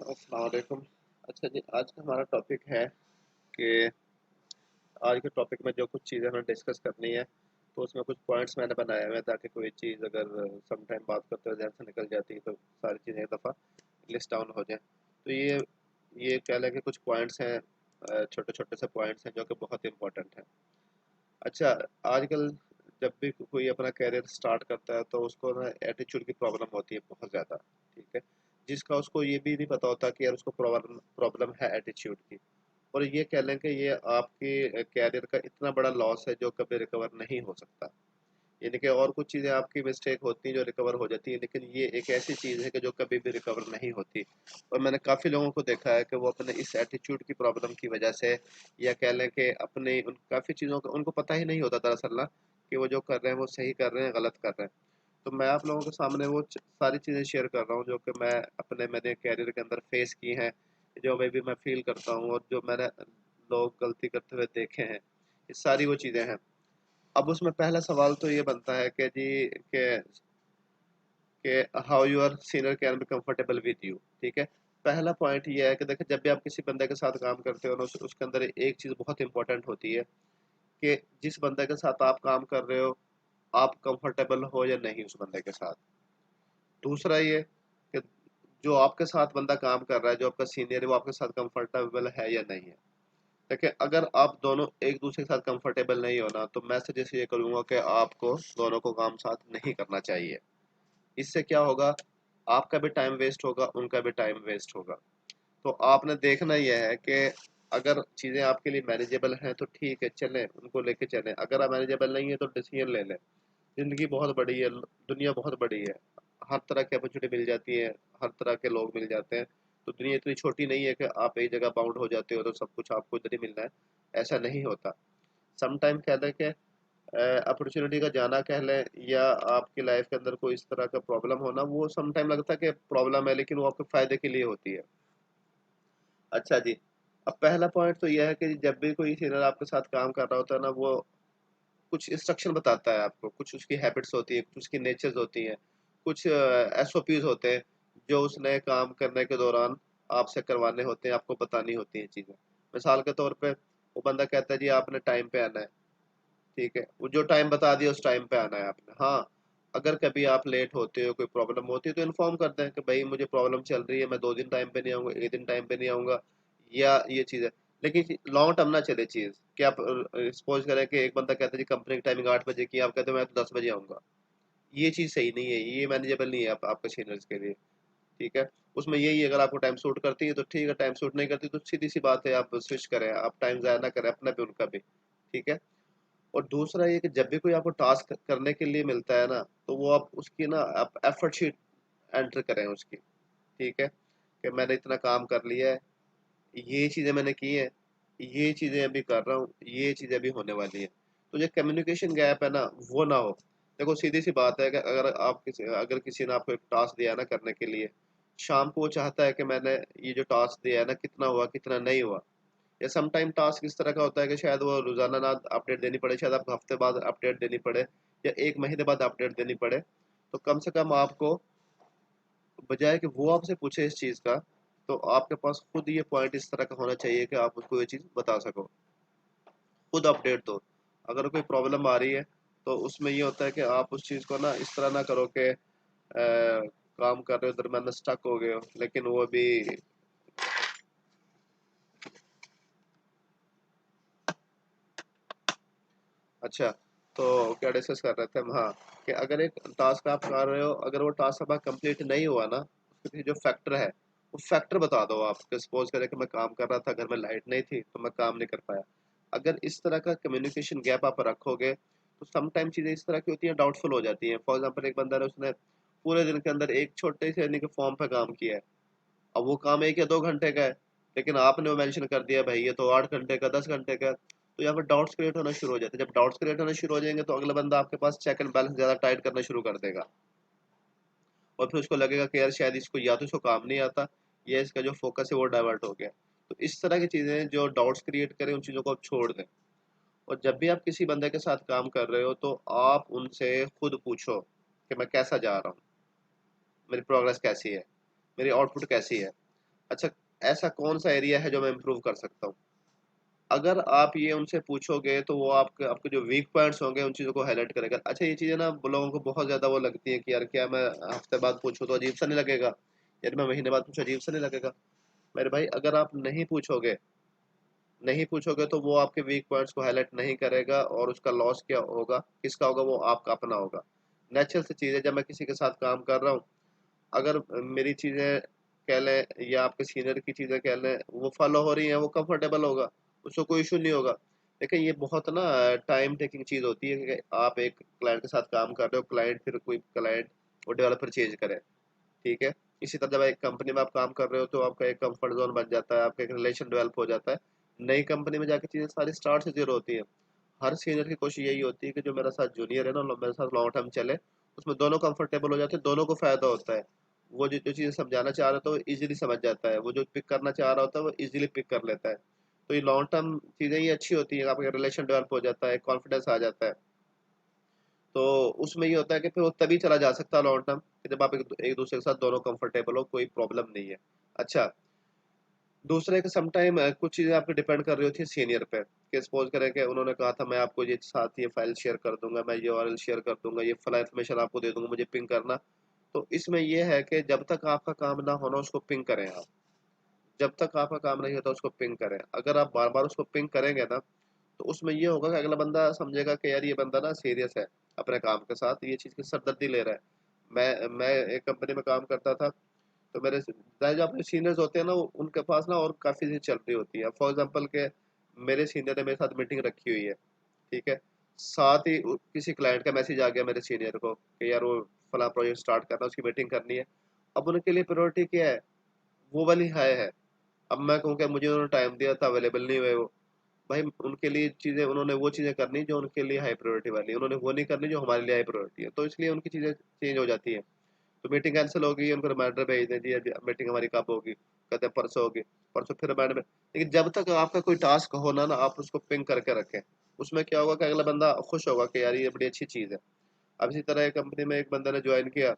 अस्सलाम वालेकुम। अच्छा जी, आज का हमारा टॉपिक है कि आज के टॉपिक में जो कुछ चीज़ें हमें डिस्कस करनी है, तो उसमें कुछ पॉइंट्स मैंने बनाए हुए हैं ताकि कोई चीज़ अगर सम टाइम बात करते हुए ध्यान से निकल जाती है, तो सारी चीज़ें एक दफ़ा लिस्ट डाउन हो जाएँ। तो ये कह लें कि कुछ पॉइंट्स हैं, छोटे-छोटे से पॉइंट्स हैं जो कि बहुत इम्पोर्टेंट हैं। अच्छा, आजकल जब भी कोई अपना करियर स्टार्ट करता है, तो उसको ना एटीट्यूड की प्रॉब्लम होती है बहुत ज़्यादा, ठीक है? जिसका उसको ये भी नहीं पता होता कि यार उसको प्रॉब्लम प्रॉब्लम है एटीट्यूड की। और ये कह लें कि ये आपके कैरियर का इतना बड़ा लॉस है जो कभी रिकवर नहीं हो सकता। यानी कि और कुछ चीज़ें आपकी मिस्टेक होती हैं जो रिकवर हो जाती हैं, लेकिन ये एक ऐसी चीज़ है कि जो कभी भी रिकवर नहीं होती। और मैंने काफ़ी लोगों को देखा है कि वो अपने इस एटीट्यूड की प्रॉब्लम की वजह से, या कह लें कि अपने उन काफ़ी चीज़ों का उनको पता ही नहीं होता दरअसल ना, कि वो जो कर रहे हैं वो सही कर रहे हैं, गलत कर रहे हैं। तो मैं आप लोगों के सामने वो सारी चीज़ें शेयर कर रहा हूँ जो कि मैंने कैरियर के अंदर फेस की हैं, जो मैं भी मैं फील करता हूँ और जो मैंने लोग गलती करते हुए देखे हैं। ये सारी वो चीज़ें हैं। अब उसमें पहला सवाल तो ये बनता है कि कि how your senior can be comfortable with you, ठीक है? पहला पॉइंट ये है कि देखिए, जब भी आप किसी बंदे के साथ काम करते हो ना, उसके अंदर एक चीज़ बहुत इंपॉर्टेंट होती है कि जिस बंदे के साथ आप काम कर रहे हो, आप कंफर्टेबल हो या नहीं उस बंदे के साथ। दूसरा ये कि जो आपके साथ बंदा काम कर रहा है, जो आपका सीनियर है, वो आपके साथ कंफर्टेबल है या नहीं है। देखिए, अगर आप दोनों एक दूसरे के साथ कंफर्टेबल नहीं हो ना, तो मैं सजेस्ट ये करूंगा कि आपको दोनों को काम साथ नहीं करना चाहिए। इससे क्या होगा, आपका भी टाइम वेस्ट होगा, उनका भी टाइम वेस्ट होगा। तो आपने देखना यह है कि अगर चीज़ें आपके लिए मैनेजेबल हैं तो ठीक है, चलें, उनको लेके चलें। अगर आप मैनेजेबल नहीं है तो डिसीजन ले लें। ज़िंदगी बहुत बड़ी है, दुनिया बहुत बड़ी है। हर तरह की अपॉर्चुनिटी मिल जाती है, हर तरह के लोग मिल जाते हैं। तो दुनिया इतनी छोटी नहीं है कि आप एक जगह बाउंड हो जाते हो तो सब कुछ आपको इधर ही मिलना है। ऐसा नहीं होता। सम टाइम कह लें कि अपॉर्चुनिटी का जाना कह लें, या आपकी लाइफ के अंदर कोई इस तरह का प्रॉब्लम होना, वो सम टाइम लगता है कि प्रॉब्लम है, लेकिन वो आपके फ़ायदे के लिए होती है। अच्छा जी, अब पहला पॉइंट तो ये है कि जब भी कोई सीनियर आपके साथ काम कर रहा होता है ना, वो कुछ इंस्ट्रक्शन बताता है आपको, कुछ उसकी हैबिट्स होती है, कुछ उसकी नेचर्स होती हैं, कुछ एसओपीज़ होते हैं, जो उसने काम करने के दौरान आपसे करवाने होते हैं, आपको बतानी होती हैं चीज़ें। मिसाल के तौर पे वो बंदा कहता है जी आपने टाइम पे आना है, ठीक है? वो जो टाइम बता दिया उस टाइम पे आना है आपने। हाँ, अगर कभी आप लेट होते हो, कोई प्रॉब्लम होती है तो इन्फॉर्म कर दें कि भई मुझे प्रॉब्लम चल रही है, मैं 2 दिन टाइम पे नहीं आऊँगा, 1 दिन टाइम पे नहीं आऊँगा, या ये चीज़ है। लेकिन लॉन्ग टर्म ना चले चीज़, कि आप सपोज़ करें कि एक बंदा कहता है जी कंपनी की टाइमिंग 8 बजे की है, आप कहते हो मैं तो 10 बजे आऊँगा। ये चीज़ सही नहीं है, ये मैनेजेबल नहीं है आपके सीनियर्स के लिए, ठीक है? उसमें यही है, अगर आपको टाइम सूट करती है तो ठीक है, टाइम सूट नहीं करती तो सीधी-सी बात है, आप स्विच करें, आप टाइम ज़ाया ना करें, अपना भी उनका भी, ठीक है? और दूसरा ये कि जब भी कोई आपको टास्क करने के लिए मिलता है ना, तो वो आप उसकी ना आप एफर्ट शीट एंटर करें उसकी, ठीक है? कि मैंने इतना काम कर लिया है, ये चीज़ें मैंने की हैं, ये चीज़ें अभी कर रहा हूँ, ये चीज़ें अभी होने वाली हैं। तो जो कम्युनिकेशन गैप है ना, वो ना हो। देखो, सीधी-सी बात है कि अगर किसी ने आपको एक टास्क दिया है ना करने के लिए, शाम को वो चाहता है कि मैंने ये जो टास्क दिया है ना, कितना हुआ, कितना नहीं हुआ। या सम टाइम टास्क इस तरह का होता है कि शायद वो रोज़ाना ना अपडेट देनी पड़े, शायद आपको हफ्ते बाद अपडेट देनी पड़े, या 1 महीने बाद अपडेट देनी पड़े। तो कम से कम आपको, बजाय कि वो आपसे पूछे इस चीज़ का, तो आपके पास खुद ये पॉइंट इस तरह का होना चाहिए कि आप उसको ये चीज़ बता सको। खुद अपडेट दो। अगर कोई प्रॉब्लम आ रही है, तो उसमें ये होता है कि आप उस चीज़ को ना इस तरह ना करो कि काम कर रहे हो, दरमियान में स्टक हो गए हो, लेकिन वो भी। अच्छा, तो क्या डिस्कस कर रहे थे हम? हाँ, कि अगर एक टास्क आप कर रहे हो, अगर वो टास्क आपका कंप्लीट नहीं हुआ ना, उसके पीछे जो फैक्टर है, वो फैक्टर बता दो आप। कि सपोज़ करें कि मैं काम कर रहा था, घर में लाइट नहीं थी, तो मैं काम नहीं कर पाया। अगर इस तरह का कम्युनिकेशन गैप आप रखोगे, तो सम टाइम चीज़ें इस तरह की होती हैं, डाउटफुल हो जाती हैं। फॉर एग्ज़ाम्पल, एक बंदा है, उसने पूरे दिन के अंदर एक छोटे से यानी कि फॉर्म पे काम किया है। अब वो काम 1 या 2 घंटे का है, लेकिन आपने वो मेंशन कर दिया भाई ये तो 8 घंटे का, 10 घंटे का। तो यहाँ पर डाउट्स क्रिएट होना शुरू हो जाते हैं। जब डाउट्स क्रिएट होना शुरू हो जाएँगे, तो अगला बंदा आपके पास चेक एंड बैलेंस ज़्यादा टाइट करना शुरू कर देगा। और फिर उसको लगेगा कि यार शायद इसको या तो इसको काम नहीं आता, या इसका जो फ़ोकस है वो डाइवर्ट हो गया। तो इस तरह की चीज़ें जो डाउट्स क्रिएट करें, उन चीज़ों को आप छोड़ दें। और जब भी आप किसी बंदे के साथ काम कर रहे हो, तो आप उनसे खुद पूछो कि मैं कैसा जा रहा हूँ? मेरी प्रोग्रेस कैसी है? मेरी आउटपुट कैसी है? अच्छा, ऐसा कौन-सा एरिया है जो मैं इम्प्रूव कर सकता हूँ? अगर आप ये उनसे पूछोगे तो वो आपके आपके जो वीक पॉइंट्स होंगे उन चीज़ों को हाइलाइट करेगा। अच्छा, ये चीज़ें ना लोगों को बहुत ज़्यादा वो लगती है कि यार क्या मैं हफ्ते बाद पूछूँ तो अजीब सा नहीं लगेगा? यार मैं महीने बाद पूछूँ अजीब सा नहीं लगेगा? मेरे भाई, अगर आप नहीं पूछोगे तो वो आपके वीक पॉइंट्स को हाइलाइट नहीं करेगा और उसका लॉस क्या होगा? किसका होगा? वो आपका अपना होगा। नेचुरल सी चीज़ है, जब मैं किसी के साथ काम कर रहा हूँ, अगर मेरी चीज़ें कह लें या आपके सीनियर की चीज़ें कह लें, वो फ़ॉलो हो रही हैं, वो कंफर्टेबल होगा, उसको कोई इश्यू नहीं होगा। देखिए, ये बहुत ना टाइम टेकिंग चीज़ होती है कि आप एक क्लाइंट के साथ काम कर रहे हो, कोई क्लाइंट वो डेवलपर चेंज करे, ठीक है? इसी तरह जब एक कंपनी में आप काम कर रहे हो तो आपका एक कंफर्ट ज़ोन बन जाता है, आपका एक रिलेशन डेवलप हो जाता है। नई कंपनी में जाके चीज़ें सारी स्टार्ट से ज़ीरो होती हैं। हर सीनियर की कोशिश यही होती है कि जो मेरे साथ जूनियर है ना, मेरे साथ लॉन्ग टर्म चले, उसमें दोनों कंफर्टेबल हो जाते हैं, दोनों को फ़ायदा होता है। वो जो जो चीज़ें समझाना चाह रहा होता है, वो ईज़िली समझ जाता है, वो जो पिक करना चाह रहा होता है, वो ईज़िली पिक कर लेता है। तो ये लॉन्ग टर्म चीज़ें ये अच्छी होती हैं, आपका रिलेशन डेवलप हो जाता है, कॉन्फिडेंस आ जाता है। तो उसमें ये होता है कि फिर वो तभी चला जा सकता है लॉन्ग टर्म, कि जब आप एक-दूसरे के साथ दोनों कंफर्टेबल हो, कोई प्रॉब्लम नहीं है। अच्छा, दूसरे के समटाइम कुछ चीज़ें आपकी डिपेंड कर रही होती है सीनियर पे, कि सपोज़ करें कि उन्होंने कहा था मैं आपको ये साथ ये फ़ाइल शेयर कर दूँगा, मैं ये यूआरएल शेयर कर दूँगा, ये फलाँ इन्फॉर्मेशन आपको दे दूँगा, मुझे पिंग करना। तो इसमें ये है कि जब तक आपका काम ना हो ना, उसको पिंग करें आप। जब तक आपका काम नहीं होता उसको पिंग करें। अगर आप बार-बार उसको पिंग करेंगे ना, तो उसमें ये होगा कि अगला बंदा समझेगा कि यार ये बंदा ना सीरियस है अपने काम के साथ, ये चीज़ की सरदर्दी ले रहा है। मैं एक कंपनी में काम करता था, तो जो अपने सीनियर्स होते हैं ना, उनके पास ना और काफ़ी चीज़ें चल रही होती हैं। फॉर एग्ज़ाम्पल के मेरे सीनियर ने मेरे साथ मीटिंग रखी हुई है, ठीक है? साथ ही किसी क्लाइंट का मैसेज आ गया मेरे सीनियर को कि यार वो फलाँ प्रोजेक्ट स्टार्ट करना है, उसकी मीटिंग करनी है। अब उनके लिए प्रायोरिटी क्या है? वो वाली हाई है। अब मैं कहूँ कि मुझे उन्होंने टाइम दिया था, अवेलेबल नहीं हुए वो। भाई, उनके लिए चीज़ें उन्होंने वो चीज़ें करनी जो उनके लिए हाई प्रायोरिटी वाली है, उन्होंने वो नहीं करनी जो हमारे लिए हाई प्रायोरिटी है। तो इसलिए उनकी चीज़ें चेंज हो जाती हैं। तो मीटिंग कैंसल हो गई, उनको रिमाइंडर भेज दें, जी अभी मीटिंग हमारी कब होगी? कहते हैं परसों होगी, परसों फिर रिमाइंडर। लेकिन जब तक आपका कोई टास्क हो ना, आप उसको पिंग करके रखें। उसमें क्या होगा कि अगला बंदा खुश होगा कि यार ये बड़ी अच्छी चीज़ है। अब इसी तरह एक कंपनी में एक बंदे ने जॉइन किया,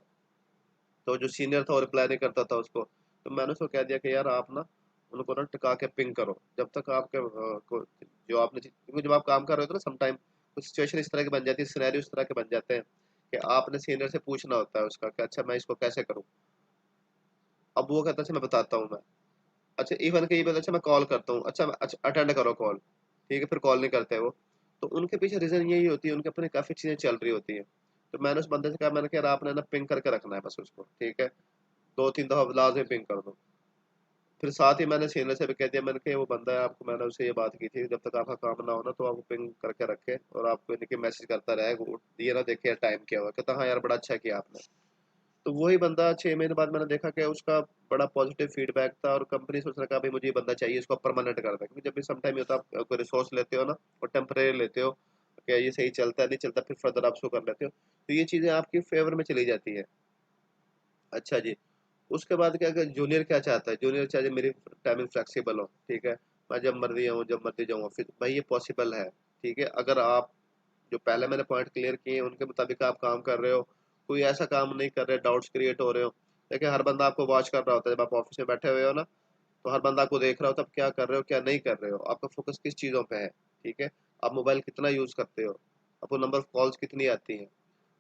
तो जो सीनियर था वो रिप्लाई नहीं करता था उसको। तो मैंने उसको कह दिया कि यार आप ना उनको ना टिका के पिंग करो। जब तक आपके जो आपने क्योंकि जब आप काम कर रहे हो तो ना समटाइम कुछ सिचुएशन इस तरह की बन जाती है, सिनेरियो इस तरह के बन जाते हैं कि आपने सीनियर से पूछना होता है उसका कि अच्छा मैं इसको कैसे करूँ? अब वो कहता है अच्छा मैं बताता हूँ मैं। अच्छा, इवन कि ये भी अच्छा मैं कॉल करता हूँ, अच्छा अटेंड करो कॉल, ठीक है? फिर कॉल नहीं करते वो। तो उनके पीछे रीज़न यही होती है, उनके अपने काफ़ी चीज़ें चल रही होती हैं। तो मैंने उस बंदे से कहा, मैंने कहा यार आपने ना पिंग करके रखना है बस उसको, ठीक है? 2-3 दफ़ा लाज़िम पिंग कर दो। फिर साथ ही मैंने सीनियर से भी कह दिया, मैंने कहा ये वो बंदा है, आपको मैंने उससे ये बात की थी, जब तक आपका काम ना हो ना तो आप पिंग करके रखें और आपको यानी कि मैसेज करता रहेगा, वो ये ना देखे यार टाइम क्या हुआ। कहता हाँ यार बड़ा अच्छा किया आपने। तो वही बंदा 6 महीने बाद मैंने देखा कि उसका बड़ा पॉजिटिव फीडबैक था और कंपनी सोच रहा भाई मुझे ये बंदा चाहिए, इसको परमानेंट कर दें। क्योंकि जब भी सम टाइम होता है आप कोई रिसोर्स लेते हो ना और टेम्परेरी लेते हो, क्या ये सही चलता है, नहीं चलता, फिर फर्दर आप उसको कर लेते हो। तो ये चीज़ें आपकी फ़ेवर में चली जाती हैं। अच्छा जी। उसके बाद क्या कि जूनियर क्या चाहता है, जूनियर चाहे मेरी टाइमिंग फ्लेक्सिबल हो, ठीक है? मैं जब मर्ज़ी आऊँ, जब मर्ज़ी जाऊँ ऑफ़िस, भाई ये पॉसिबल है, ठीक है? अगर आप जो पहले मैंने पॉइंट क्लियर किए हैं, उनके मुताबिक आप काम कर रहे हो, कोई ऐसा काम नहीं कर रहे, डाउट्स क्रिएट हो रहे हो। देखिए, हर बंदा आपको वॉच कर रहा होता है, जब आप ऑफ़िस में बैठे हुए हो ना, तो हर बंदा आपको देख रहा होता है, आप क्या कर रहे हो, क्या नहीं कर रहे हो, आपका फ़ोकस किस चीज़ों पे है, ठीक है? आप मोबाइल कितना यूज़ करते हो, आपको नंबर ऑफ़ कॉल्स कितनी आती हैं,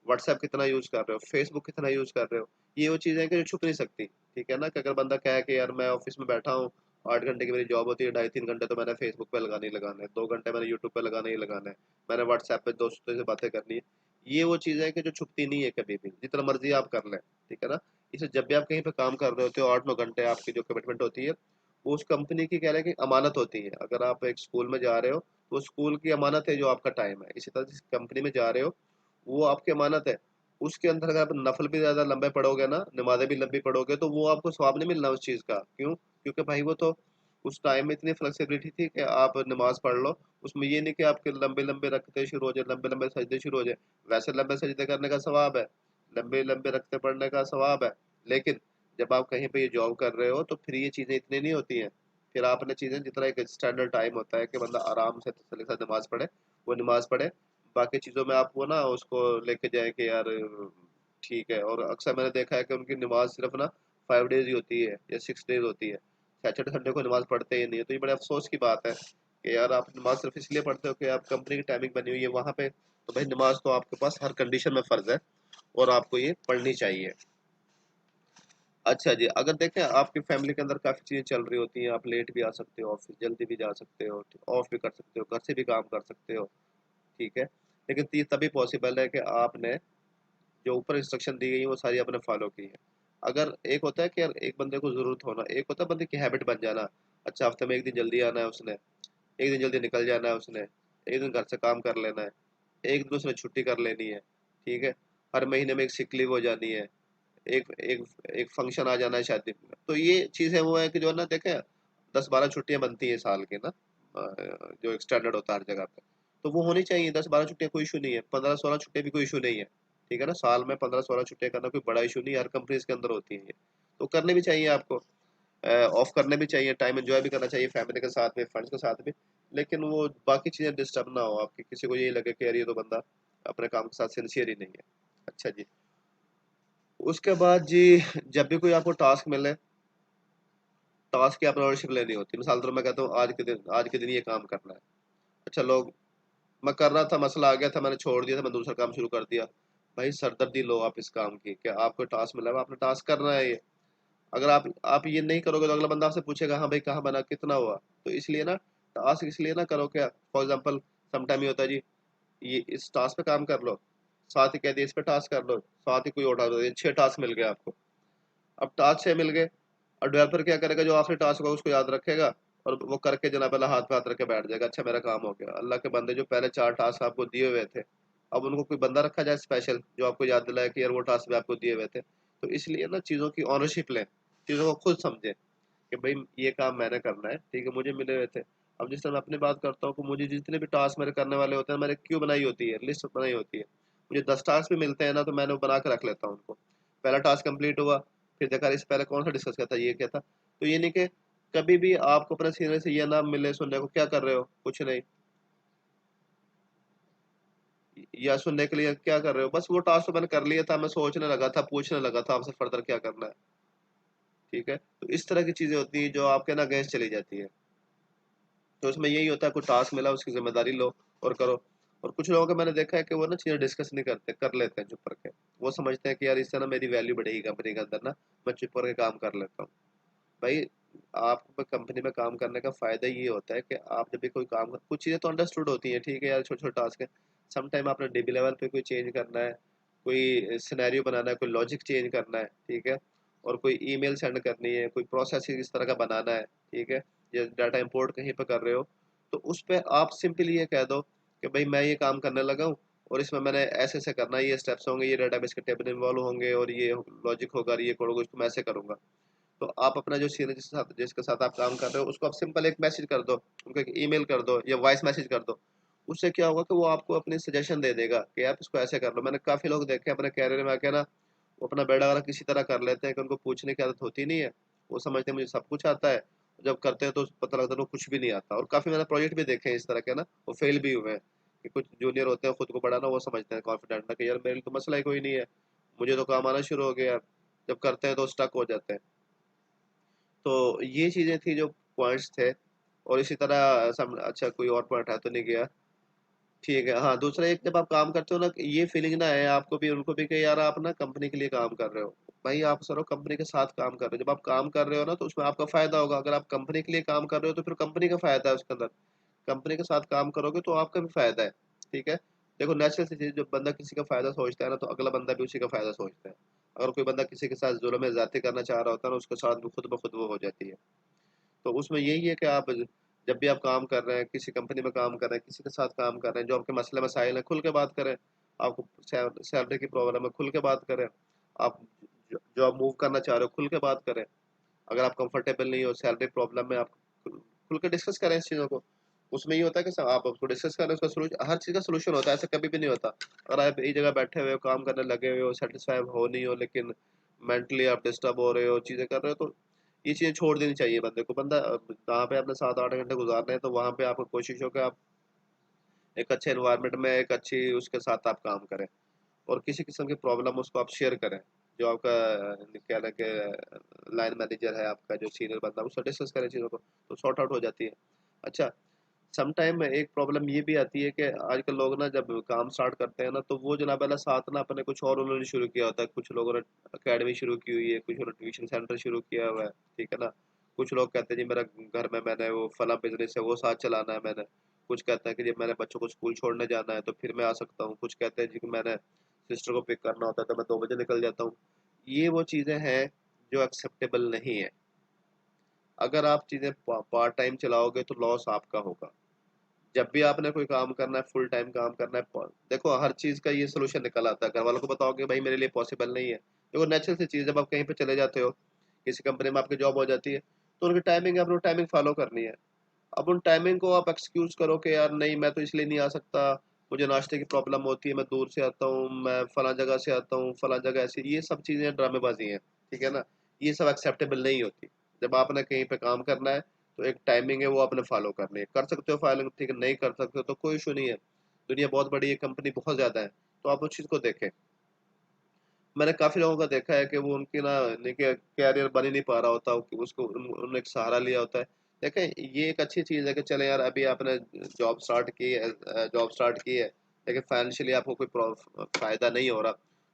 व्हाट्सएप कितना यूज़ कर रहे हो, फेसबुक कितना यूज़ कर रहे हो। ये वो चीज़ें हैं कि जो छुप नहीं सकती, ठीक है ना? कि अगर बंदा कहे कि यार मैं ऑफ़िस में बैठा हूँ, 8 घंटे की मेरी जॉब होती है, ढाई 3 घंटे तो मैंने फेसबुक पे लगाने ही लगाने हैं, 2 घंटे मैंने यूट्यूब पे लगाने ही लगाना है, मैंने व्हाट्सएप पे दोस्तों से बातें करनी है। ये वो चीज़ें हैं कि जो छुपती नहीं है कभी भी, जितना मर्ज़ी आप कर लें, ठीक है ना? इसे जब भी आप कहीं पे काम कर रहे होते हो, 8-9 घंटे आपकी जो कमिटमेंट होती है, वो उस कंपनी की कह लें कि अमानत होती है। अगर आप एक स्कूल में जा रहे हो, तो स्कूल की अमानत है जो आपका टाइम है। इसी तरह जिस कंपनी में जा रहे हो, वो आपकी अमानत है। उसके अंदर अगर आप नफ़ल भी ज़्यादा लंबे पढ़ोगे ना, नमाज़ें भी लंबी पढ़ोगे, तो वो आपको सवाब नहीं मिलना उस चीज़ का। क्यों? क्योंकि भाई वो तो उस टाइम में इतनी फ्लेक्सिबिलिटी थी कि आप नमाज़ पढ़ लो। उसमें ये नहीं कि आपके लंबे-लंबे रखते शुरू हो जाए, लंबे-लंबे सजदे शुरू हो जाए। वैसे लंबे सजदे करने का सवाब है, लंबे-लंबे रखते पढ़ने का सवाब है। लेकिन जब आप कहीं पे ये जॉब कर रहे हो, तो फिर ये चीज़ें इतनी नहीं होती हैं। फिर आपने चीज़ें जितना एक स्टैंडर्ड टाइम होता है कि बंदा आराम से तसल्ली के साथ नमाज़ पढ़े, वो नमाज़ पढ़े। बाकी चीज़ों में आप वो ना उसको लेके जाएँ कि यार ठीक है। और अक्सर मैंने देखा है कि उनकी नमाज़ सिर्फ़ ना 5 डेज़ ही होती है या 6 डेज़ होती है। सैटरडे संडे को नमाज पढ़ते ही नहीं है, तो ये बड़े अफसोस की बात है कि यार आप नमाज सिर्फ इसलिए पढ़ते हो कि आप कंपनी की टाइमिंग बनी हुई है वहाँ पे, तो भाई नमाज तो आपके पास हर कंडीशन में फ़र्ज़ है और आपको ये पढ़नी चाहिए। अच्छा जी, अगर देखें आपकी फैमिली के अंदर काफ़ी चीज़ें चल रही होती हैं, आप लेट भी आ सकते हो ऑफ़िस, जल्दी भी जा सकते हो, ऑफ भी कर सकते हो, घर से भी काम कर सकते हो, ठीक है। लेकिन ती तभी पॉसिबल है कि आपने जो ऊपर इंस्ट्रक्शन दी गई है वो सारी आपने फॉलो की है। अगर एक होता है कि यार एक बंदे को ज़रूरत होना, एक होता है बंदे की हैबिट बन जाना, अच्छा हफ्ते में 1 दिन जल्दी आना है उसने, 1 दिन जल्दी निकल जाना है उसने, 1 दिन घर से काम कर लेना है, 1 दिन उसने छुट्टी कर लेनी है, ठीक है? हर महीने में 1 सिक लीव हो जानी है, एक एक एक फंक्शन आ जाना है शादी में। तो ये चीज़ें वो है कि जो है ना देखें 10-12 छुट्टियाँ बनती हैं साल की ना, जो एक स्टैंडर्ड होता है हर जगह पे। तो वो होनी चाहिए 10-12 छुट्टियाँ, कोई इश्यू नहीं है। 15-16 छुट्टियाँ भी कोई इश्यू नहीं है। ठीक है ना? साल में 15-16 छुट्टियाँ करना कोई बड़ा इश्यू नहीं है, हर कंपनीज़ के अंदर होती हैं ये। तो करनी भी चाहिए आपको। ऑफ करने भी चाहिए, टाइम एन्जॉय भी करना चाहिए फैमिली के साथ में, फ्रेंड्स के साथ भी। लेकिन वो बाकी चीज़ें डिस्टर्ब ना हो आपकी, किसी को यही लगे कि यार ये तो बंदा अपने काम के साथ सिंसियर ही नहीं है। अच्छा जी। उसके बाद जी, जब भी कोई आपको टास्क मिले, टास्क की आपने ओनरशिप लेनी होती है। मिसाल के तौर मैं कहता हूँ आज के दिन ये काम करना है। अच्छा लोग, मैं कर रहा था, मसला आ गया था, मैंने छोड़ दिया था, मैं दूसरा काम शुरू कर दिया। भाई सरदर्दी लो आप इस काम की, कि आपको टास्क मिला है, आपने टास्क करना है ये। अगर आप ये नहीं करोगे तो अगला बंदा आपसे पूछेगा हाँ भाई कहाँ बना, कितना हुआ? तो इसलिए ना टास्क इसलिए ना करो, क्या फॉर एग्जांपल सम टाइम ये होता है जी, ये इस टास्क पे काम कर लो, साथ ही कह दिया इस पे टास्क कर लो, साथ ही कोई और टास्क दे दिया, 6 टास्क मिल गए आपको। अब टास्क 6 मिल गए, और डेवलपर क्या करेगा, जो आखिरी टास्क होगा उसको याद रखेगा और वो करके जनाब वाला हाथ पे हाथ रख के बैठ जाएगा, अच्छा मेरा काम हो गया। अल्लाह के बंदे जो पहले 4 टास्क आपको दिए हुए थे, अब उनको कोई बंदा रखा जाए स्पेशल जो आपको याद दिलाए कि यार वो टास्क भी आपको दिए हुए थे। तो इसलिए ना चीज़ों की ओनरशिप लें, चीज़ों को खुद समझें कि भाई ये काम मैंने करना है, ठीक है, मुझे मिले हुए थे। अब जिस तरह मैं अपनी बात करता हूँ कि मुझे जितने भी टास्क मेरे करने वाले होते हैं, मैंने क्यों बनाई होती है, लिस्ट बनाई होती है। मुझे 10 टास्क भी मिलते हैं ना, तो मैंने वो बना के रख लेता हूँ उनको। पहला टास्क कंप्लीट हुआ, फिर देखा इससे पहले कौन सा डिस्कस किया था, ये क्या था। तो ये नहीं कि कभी भी आपको अपने सीनियर से ये ना मिले सुनने को, क्या कर रहे हो, कुछ नहीं, या सुनने के लिए क्या कर रहे हो, बस वो टास्क तो मैंने कर लिया था, मैं सोचने लगा था, पूछने लगा था आपसे फर्दर क्या करना है, ठीक है। तो इस तरह की चीजें होती है जो आपके ना अगेंस्ट चली जाती है। तो उसमें यही होता है, कोई टास्क मिला उसकी जिम्मेदारी लो और करो। और कुछ लोगों को मैंने देखा है कि वो ना चीज़ें डिस्कस नहीं करते, कर लेते हैं चुप करके। वो समझते हैं कि यार इससे ना मेरी वैल्यू बढ़ेगी कंपनी के अंदर ना, मैं चुप करके काम कर लेता हूँ। भाई आपको कंपनी में काम करने का फायदा ये होता है कि आप जब भी कोई काम कुछ चीज़ें तो अंडरस्टूड होती हैं, ठीक है यार, छोटे छोटे टास्क है। सम टाइम आपने डीबी लेवल पे कोई चेंज करना है, कोई सिनेरियो बनाना है, कोई लॉजिक चेंज करना है, ठीक है, और कोई ईमेल सेंड करनी है, कोई प्रोसेस इस तरह का बनाना है, ठीक है, या डाटा इंपोर्ट कहीं पर कर रहे हो, तो उस पे आप सिंपली ये कह दो कि भाई मैं ये काम करने लगा हूँ और इसमें मैंने ऐसे ऐसे करना है, ये स्टेप्स होंगे, ये डेटाबेस के टेबल इन्वॉल्व होंगे और ये लॉजिक होगा और ये कोड होगा, इसको मैं ऐसे करूंगा। तो आप अपना जो सीनियर जिसके साथ आप काम कर रहे हो उसको आप सिंपल एक मैसेज कर दो, उनको एक ईमेल कर दो या वॉइस मैसेज कर दो। उससे क्या होगा कि वो आपको अपनी सजेशन दे देगा कि आप इसको ऐसे कर लो। मैंने काफ़ी लोग देखे हैं अपने कैरियर में आके ना, वो अपना बेड़ा वगैरह किसी तरह कर लेते हैं कि उनको पूछने की आदत होती नहीं है। वो समझते हैं मुझे सब कुछ आता है, जब करते हैं तो पता लगता है उनको कुछ भी नहीं आता। और काफ़ी मैंने प्रोजेक्ट भी देखे हैं इस तरह के ना, वो फेल भी हुए हैं कि कुछ जूनियर होते हैं खुद को बड़ा ना, वो समझते हैं कॉन्फिडेंट ना कि यार मेरे लिए तो मसला ही कोई नहीं है, मुझे तो काम आना शुरू हो गया। जब करते हैं तो स्टक हो जाते हैं। तो ये चीज़ें थी जो पॉइंट्स थे। और इसी तरह अच्छा कोई और पॉइंट है तो नहीं गया, ठीक है। हाँ, दूसरा एक, जब आप काम करते हो ना, ये फीलिंग ना है आपको भी उनको भी कि यार आप ना कंपनी के लिए काम कर रहे हो। भाई आप सरो कंपनी के साथ काम कर रहे हो, जब आप काम कर रहे हो ना तो उसमें आपका फायदा होगा। अगर आप कंपनी के लिए काम कर रहे हो तो फिर कंपनी का फायदा है उसके अंदर, कंपनी के साथ काम करोगे तो आपका भी फायदा है, ठीक है। देखो नेचुरल सी चीज, जब बंदा किसी का फायदा सोचता है ना तो अगला बंदा भी उसी का फायदा सोचता है। अगर कोई बंदा किसी के साथ जुल्म या ज्यादती करना चाह रहा होता है ना, उसके साथ भी खुद ब खुद वो हो जाती है। तो उसमें यही है कि आप जब भी आप काम कर रहे हैं, किसी कंपनी में काम कर रहे हैं, किसी के साथ काम कर रहे हैं, जो आपके मसले मसाइल हैं खुल के बात करें। आपको सैलरी की प्रॉब्लम है, खुल के बात करें। आप जॉब मूव करना चाह रहे हो, खुल के बात करें। अगर आप कंफर्टेबल नहीं हो सैलरी प्रॉब्लम में, आप खुल के डिस्कस करें इस चीज़ों को। उसमें ये होता है कि आप उसको डिस्कस करें, उसका सोल्यूशन, हर चीज़ का सोल्यूशन होता है, ऐसा कभी भी नहीं होता। अगर आप एक जगह बैठे हुए हो, काम करने लगे हुए हो, सेटिस्फाई हो नहीं हो, लेकिन मेंटली आप डिस्टर्ब हो रहे हो, चीज़ें कर रहे हो, तो ये चीज़ें छोड़ देनी चाहिए बंदे को। बंदा जहाँ पे आपने 7-8 घंटे गुजारने हैं तो वहाँ पे आपको कोशिश हो कि आप एक अच्छे एनवायरनमेंट में, एक अच्छी उसके साथ आप काम करें, और किसी किस्म की प्रॉब्लम उसको आप शेयर करें। जो आपका क्या ना कि लाइन मैनेजर है आपका, जो सीनियर बंदा, उससे डिस्कस करें चीज़ों को, तो सॉर्ट आउट हो जाती है। अच्छा, सम टाइम एक प्रॉब्लम ये भी आती है कि आजकल लोग ना जब काम स्टार्ट करते हैं ना, तो वो जनाब वाला साथ ना अपने कुछ और उन्होंने शुरू किया होता है। कुछ लोगों ने अकेडमी शुरू की हुई है, कुछ ने ट्यूशन सेंटर शुरू किया हुआ है, ठीक है ना। कुछ लोग कहते हैं जी मेरा घर में मैंने वो फला बिजनेस है वो साथ चलाना है मैंने। कुछ कहते हैं कि जी मैंने बच्चों को स्कूल छोड़ने जाना है तो फिर मैं आ सकता हूँ। कुछ कहते हैं जी कि मैंने सिस्टर को पिक करना होता है तो मैं 2 बजे निकल जाता हूँ। ये वो चीज़ें हैं जो एक्सेप्टेबल नहीं है। अगर आप चीज़ें पार्ट टाइम चलाओगे तो लॉस आपका होगा। जब भी आपने कोई काम करना है, फुल टाइम काम करना है, देखो हर चीज़ का ये सॉल्यूशन निकल आता है। घर वालों को बताओगे भाई मेरे लिए पॉसिबल नहीं है। देखो नेचुरल सी चीज़, जब आप कहीं पे चले जाते हो, किसी कंपनी में आपकी जॉब हो जाती है, तो उनकी टाइमिंग है, आपको टाइमिंग फॉलो करनी है। अब उन टाइमिंग को आप एक्सक्यूज़ करो कि यार नहीं मैं तो इसलिए नहीं आ सकता, मुझे नाश्ते की प्रॉब्लम होती है, मैं दूर से आता हूँ, मैं फलाँ जगह से आता हूँ, फलाँ जगह ऐसी, ये सब चीज़ें ड्रामेबाज़ी हैं, ठीक है ना? ये सब एक्सेप्टेबल नहीं होती। जब आपने कहीं पे काम करना है, तो एक टाइमिंग है वो आपने फॉलो करनी है। कर सकते हो फाइलिंग, ठीक है, नहीं कर सकते हो तो कोई इश्यू नहीं है। दुनिया बहुत बड़ी है, कंपनी बहुत ज़्यादा है, तो आप उस चीज़ को देखें। मैंने काफ़ी लोगों का देखा है कि वो उनकी ना देखिए कैरियर बन ही नहीं पा रहा होता, कि उसको उन्होंने एक सहारा लिया होता है। देखें ये एक अच्छी चीज़ है कि चले यार अभी आपने जॉब स्टार्ट की है, लेकिन फाइनेंशियली आपको कोई फ़ायदा नहीं हो रहा,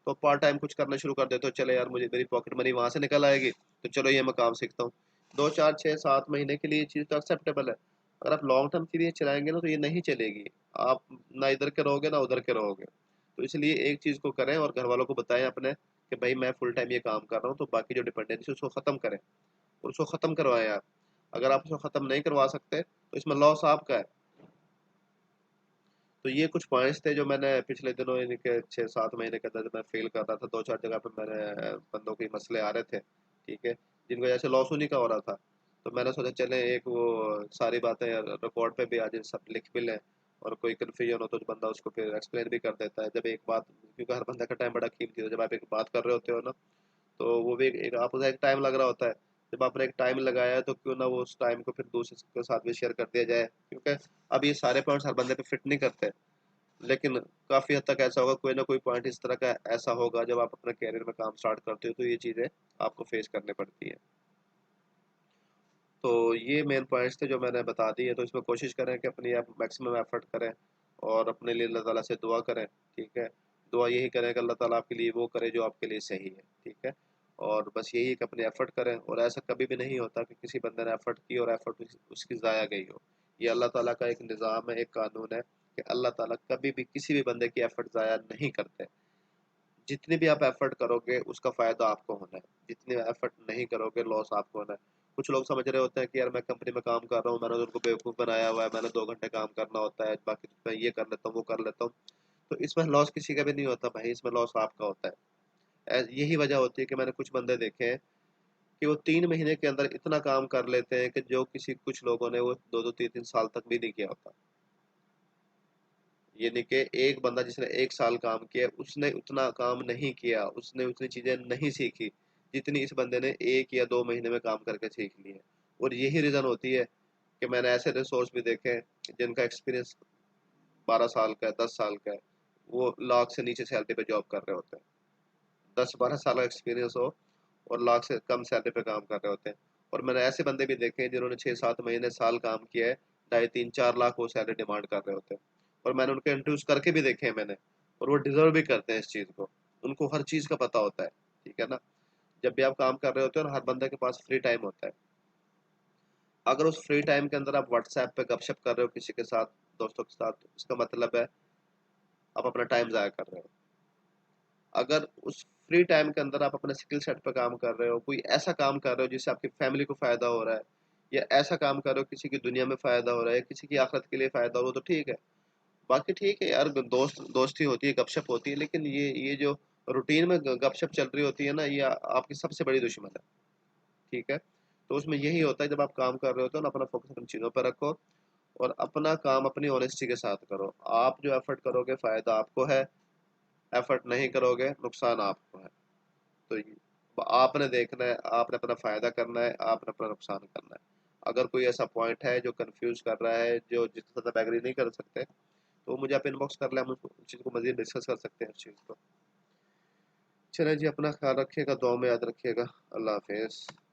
तो पार्ट टाइम कुछ करना शुरू कर देते हो। चले यार मुझे मेरी पॉकेट मनी वहाँ से निकल आएगी, तो चलो ये मैं काम सीखता हूँ। 2 4 6 7 महीने के लिए ये चीज़ तो एक्सेप्टेबल है। अगर आप लॉन्ग टर्म के लिए चलाएँगे ना तो ये नहीं चलेगी। आप ना इधर के रहोगे ना उधर के रहोगे। तो इसलिए एक चीज़ को करें और घरवालों को बताएँ अपने कि भाई मैं फुल टाइम ये काम कर रहा हूँ, तो बाकी जो डिपेंडेंसी है उसको ख़त्म करें और उसको ख़त्म करवाएँ आप। अगर आप उसको ख़त्म नहीं करवा सकते, तो इसमें लॉस आपका है। तो ये कुछ पॉइंट्स थे जो मैंने पिछले दिनों यानी कि 6 7 महीने के अंदर जब मैं फ़ील कर रहा था, 2 4 जगह पे मैंने बंदों के मसले आ रहे थे, ठीक है? जिनकी वजह से लॉस उन्हीं का हो रहा था। तो मैंने सोचा चलें एक वो सारी बातें रिकॉर्ड पे भी आ जाए, सब लिख भी लें, और कोई कन्फ्यूजन हो तो बंदा उसको फिर एक्सप्लेन भी कर देता है। जब एक बात, क्योंकि हर बंदे का टाइम बड़ा कीमती है, जब आप एक बात कर रहे होते हो ना, तो वो भी एक आपको एक टाइम लग रहा होता है। जब आपने एक टाइम लगाया है तो क्यों ना वो उस टाइम को फिर दूसरे के साथ भी शेयर कर दिया जाए, क्योंकि अब ये सारे पॉइंट्स हर बंदे पे फिट नहीं करते। लेकिन काफ़ी हद तक ऐसा होगा, कोई ना कोई पॉइंट इस तरह का ऐसा होगा जब आप अपने करियर में काम स्टार्ट करते हो तो ये चीज़ें आपको फेस करनी पड़ती है। तो ये मेन पॉइंट्स थे जो मैंने बता दिए, तो इसमें कोशिश करें कि अपनी आप मैक्सिमम एफर्ट करें और अपने लिए अल्लाह ताला से दुआ करें, ठीक है? दुआ यही करें कि अल्लाह ताला आपके लिए वो करे जो आपके लिए सही है, ठीक है? और बस यही है कि अपने एफर्ट करें, और ऐसा कभी भी नहीं होता कि किसी बंदे ने एफर्ट की और एफर्ट उसकी ज़ाया गई हो। ये अल्लाह ताला का एक निज़ाम है, एक कानून है कि अल्लाह ताला कभी भी किसी भी बंदे की एफर्ट ज़ाया नहीं करते। जितनी भी आप एफर्ट करोगे उसका फ़ायदा आपको होना है, जितने एफर्ट नहीं करोगे लॉस आपको होना है। कुछ लोग समझ रहे होते हैं कि यार मैं कंपनी में काम कर रहा हूँ, मैंने तो उनको बेवकूफ़ बनाया हुआ है, मैंने 2 घंटे काम करना होता है, बाकी तो मैं ये कर लेता हूँ, वो कर लेता हूँ। तो इसमें लॉस किसी का भी नहीं होता भाई, इसमें लॉस आपका होता है। यही वजह होती है कि मैंने कुछ बंदे देखे हैं कि वो 3 महीने के अंदर इतना काम कर लेते हैं कि जो किसी कुछ लोगों ने वो 2-2 3-3 साल तक भी नहीं किया होता। यानी कि एक बंदा जिसने 1 साल काम किया, उसने उतना काम नहीं किया, उसने उतनी चीज़ें नहीं सीखी, जितनी इस बंदे ने 1 या 2 महीने में काम करके सीख ली है। और यही रीज़न होती है कि मैंने ऐसे रिसोर्स भी देखे हैं, जिनका एक्सपीरियंस 12 साल का है, 10 साल का है, वो लाख से नीचे सैलरी पे जॉब कर रहे होते हैं। 10-12 साल का एक्सपीरियंस हो और लाख से कम सैलरी पे काम कर रहे होते हैं। और मैंने ऐसे बंदे भी देखे हैं जिन्होंने 6-7 महीने, साल काम किया है, ढाई 3-4 लाख वो सैलरी डिमांड कर रहे होते हैं। और मैंने उनके इंटरव्यूज़ करके भी देखे हैं मैंने, और वो डिज़र्व भी करते हैं इस चीज़ को। उनको हर चीज़ का पता होता है, ठीक है ना? जब भी आप काम कर रहे होते हो ना, हर बंदे के पास फ्री टाइम होता है। अगर उस फ्री टाइम के अंदर आप व्हाट्सऐप पे गपशप कर रहे हो किसी के साथ, दोस्तों के साथ, तो इसका मतलब है आप अपना टाइम ज़ाया कर रहे हो। अगर उस फ्री टाइम के अंदर आप अपने स्किल सेट पे काम कर रहे हो, कोई ऐसा काम कर रहे हो जिससे आपकी फैमिली को फ़ायदा हो रहा है, या ऐसा काम कर रहे हो किसी की दुनिया में फ़ायदा हो रहा है, किसी की आखिरत के लिए फ़ायदा हो रहा है, तो ठीक है। बाकी ठीक है यार, दोस्ती होती है, गपशप होती है, लेकिन ये जो रूटीन में गपशप चल रही होती है ना, ये आपकी सबसे बड़ी दुश्मन है, ठीक है? तो उसमें यही होता है, जब आप काम कर रहे होते हो ना, अपना फ़ोकस अपनी चीज़ों पे रखो और अपना काम अपनी ऑनेस्टी के साथ करो। आप जो एफ़र्ट करोगे फ़ायदा आपको है, एफ़र्ट नहीं करोगे नुकसान आपको है। तो आपने देखना है, आपने अपना फ़ायदा करना है, आपने अपना नुकसान करना है। अगर कोई ऐसा पॉइंट है जो कन्फ्यूज़ कर रहा है, जो जिसके साथ आप एग्री नहीं कर सकते, तो मुझे आप इनबॉक्स कर लें, हम उस चीज़ को मज़ीद डिस्कस कर सकते हैं, इस चीज़ को। चलें जी, अपना ख्याल रखिएगा, दुआ में याद रखिएगा। अल्लाह हाफिज़।